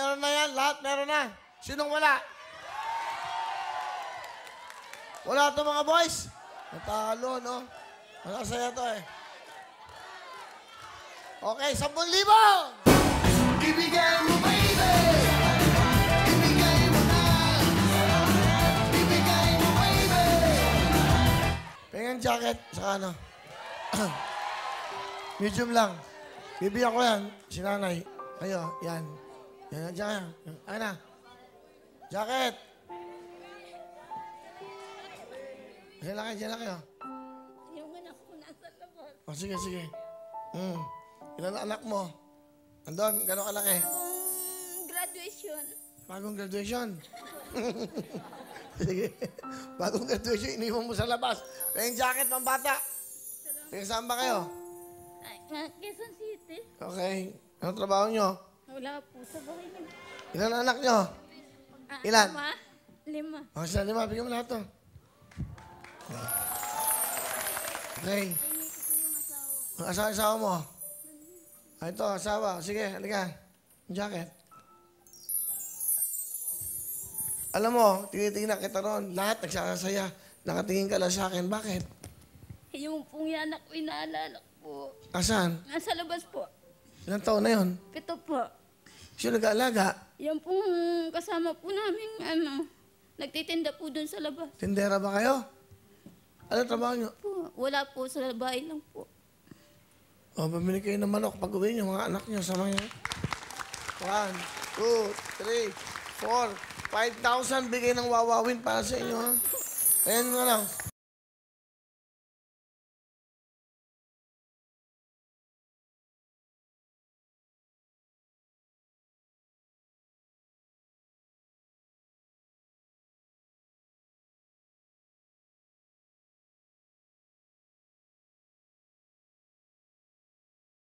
meron na yan. Lahat meron na. Sinong wala? Wala ito mga boys. Natalo, no? Masasaya to eh. Okay, 10,000! Ibigay mo, baby! Ibigay mo na! Ibigay mo, baby! Pengen jacket, saka ano. Medium lang. Bibigyan ko yan, si nanay. Ayo, yan. Yan, dyan. Ayan na. Jacket! Diyan lang kayo, diyan lang kayo. Yung anak ko nasa labas. O, sige, sige. Ilan ang anak mo? Andun, gano'ng kalaki? Graduation. Bagong graduation. Sige. Bagong graduation, iniwan mo sa labas. Pengen jacket, pambata. Tingin saan ba kayo? Quezon City. Okay. Anong trabaho nyo? Wala po sa bahay nila. Ilan ang anak nyo? Ilan? 5. O, sila 5. Bigyan mo lahat to. Okay. Ang asawa mo? Ah, ito, asawa. Sige, halika. Jacket. Alam mo, tinitingnan kita ron. Lahat nagsasaya. Nakatingin ka lang sa akin. Bakit? Yung pong anak ko inaalala po. Asan? Nasa labas po. Ilang taon na yun? 7 po. Sino nag-aalaga? Yung pong kasama po namin, nagtitinda po doon sa labas. Tindera ba kayo? Ano trabaho nyo? Po. Wala po sa bahay lang po. O, bumili kayo ng manok pag uwi nyo, mga anak nyo, sama nyo. 1, 2, 3, 4, 5,000 bigay ng wawawin para sa inyo, ha? Ayan mo lang.